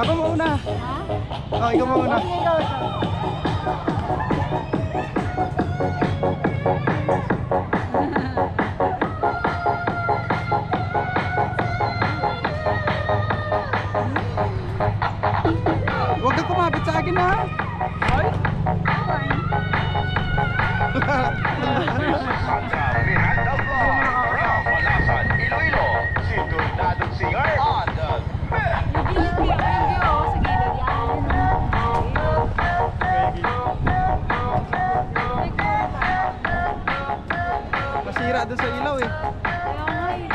Ako mauna. Ha? Oh, ikaw mauna. Ikaw. Huwag kang kumapit sa akin ha. Ay? Miranda Vlog from Malasan, Iloilo. Si Turnadong Singer on the bed. Gilid kayo, video. Sa gilid yan. Masira doon sa ilaw eh. Kaya nga eh.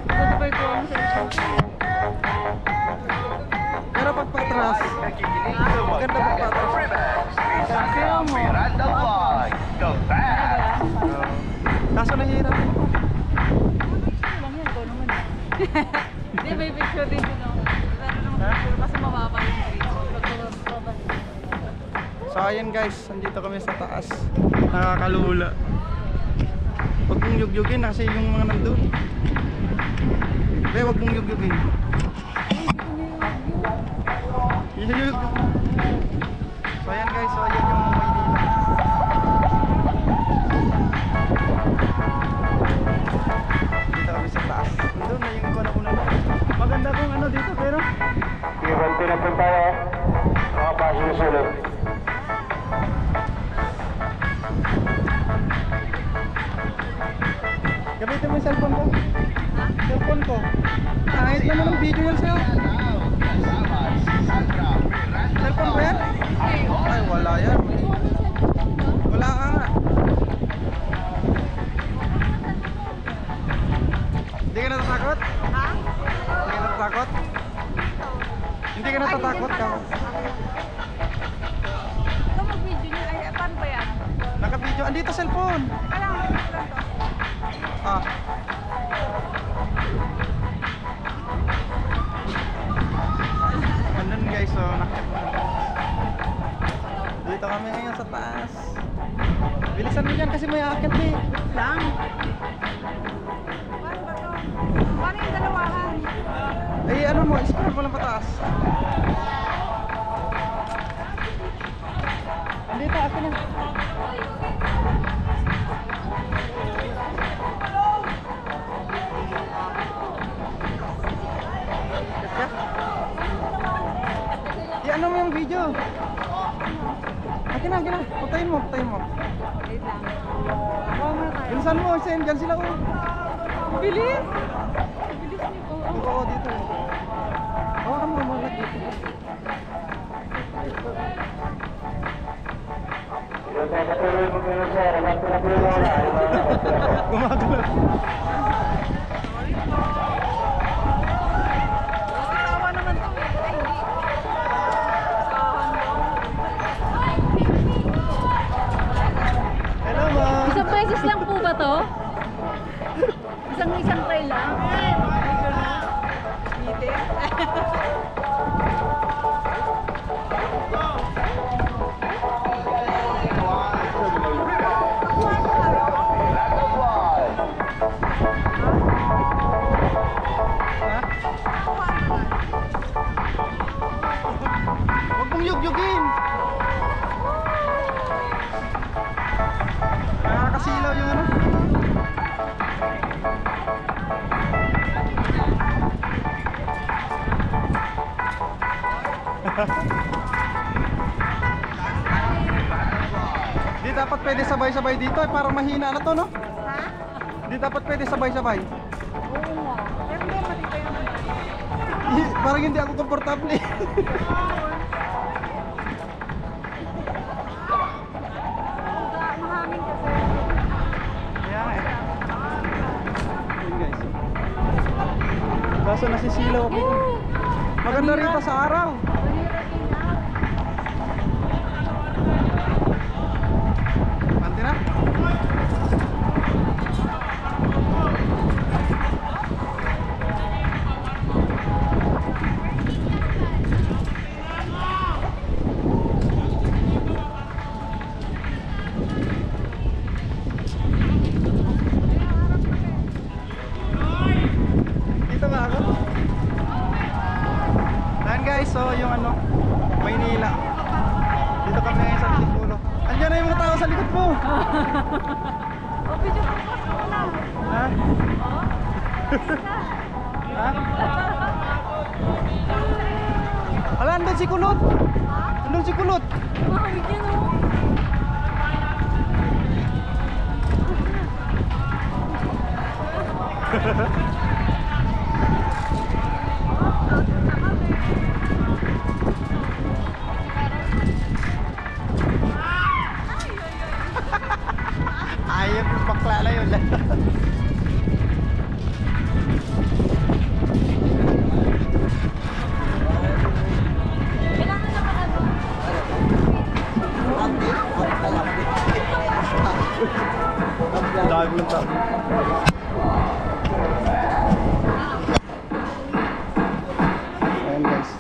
Goodbye ko ang cellphone. Pero pag patras, Nakikinig sa maganda Magkaga pa pa. Remix. Minsan ka Miranda Vlog, the best. kaso nahihirap ako. Lang yan, ikaw naman. Hindi, may picture din yun. Pero nung picture kasi mababa yung grades. So ayan guys, andito kami sa taas. Nakakalula. Huwag mong yugyugin kasi yung mga nandun. Huwag mong yugyugin. Yuyug. So ayan guys, so ayan yung Maynila. Dito kami sa taas. Nandun na yung kuna-una. Maganda kung ano dito pero Ibanti na po tayo. Mga pasusunod. gamitin mo yung cellphone ko. Cellphone ko. Kahit naman ng video yan sa'yo. Cellphone ko yan? Ay, wala yan. Wala ka nga. Hindi ka natatakot? Ha? Hindi ka natatakot? Hindi ka natatakot ka? Ito mag-video niya. Ay, paano ba yan? Naka-video. Andito cellphone. Kailangan ko lang to. Ah. Andun guys, so dito kami ngayon sa taas. Bilisan mo dyan kasi may akit eh. Lang. Paano ba to? Paano yung dalawahan? Ay ano mo, scroll mo lang pataas. Andito, akin na. I-ano mo yung video. Akin na. Putayin mo. Wait lang. Kuha muna tayo. Bilisan mo, send dyan sila ko. Bilis! Bilis niyo po. Oo, dito. Oo, kami mamulat dito. Gumagalaw. Tawa naman to. Ay, hindi. Hello, ma'am. Isang beses lang po ba to? Isang try lang? Meeting? Miranda Vlog. Ha? Huwag mong yugyugin. Nakakasilaw yung ano. Di dapat pwede sabay-sabay dito eh, parang mahina na to, no? Ha? Di dapat pwede sabay-sabay. Oo nga. Pero hindi, matitay naman. Parang hindi ako komportable eh. Mahangin kasi. Kaya nga eh. Ayun guys. Kaso nasisilaw ako. Maganda rito sa araw. Pante na? so yung ano, Maynila. Dito kami ngayon sa Antipolo. Andiyan na yung mga tao sa likod mo. O, video ko po sa una. Ha? Ha? Ala, andun si Kulot. Andun si Kulot. Mahawig yan o. Ayop yung bakla na yun. Kailangan na ba ano? Dami ng tao. Ayan guys.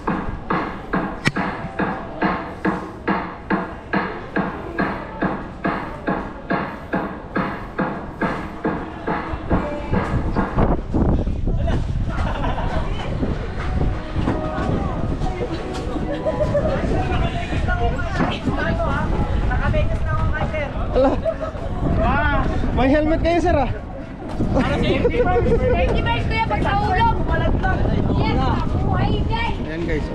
Ala. May helmet kayo sir ah. Safety first kuya pag sa ulong. Yes, buhay guys. Ayan guys.